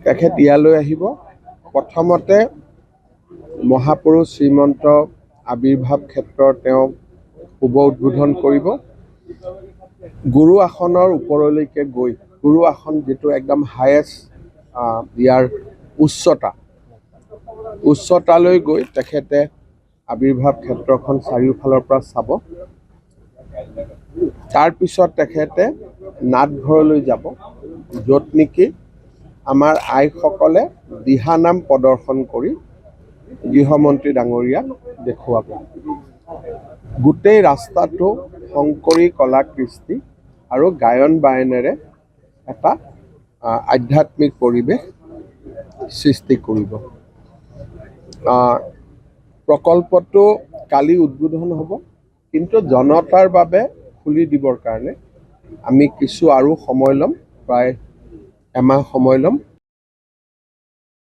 তেখেত ইয়ালৈ আহিব। প্ৰথমতে মহাপুৰুষ শ্ৰীমন্ত আবিৰ্ভাৱ ক্ষেত্ৰৰ তেওঁ শুভ উদ্বোধন কৰিব। গুৰু আসনৰ ওপৰলৈকে গৈ, গুৰু আসন যিটো একদম হায়েষ্ট ইয়াৰ উচ্চতালৈ গৈ তেখেতে আবিৰ্ভাৱ ক্ষেত্ৰখন চাৰিওফালৰ পৰা চাব। তাৰপিছত তেখেতে নাটঘৰলৈ যাব, য'ত নেকি আমাৰ আইসকলে দিহানাম প্ৰদৰ্শন কৰি গৃহমন্ত্ৰী ডাঙৰীয়াক দেখুৱাব। গোটেই ৰাস্তাটো শংকৰী কলা কৃষ্টি আৰু গায়ন বায়নেৰে এটা আধ্যাত্মিক পৰিৱেশ সৃষ্টি কৰিব। প্ৰকল্পটো কালি উদ্বোধন হ'ব, কিন্তু জনতাৰ বাবে খুলি দিবৰ কাৰণে আমি কিছু আৰু সময় ল'ম, প্ৰায় এমাহ সময় ল'ম।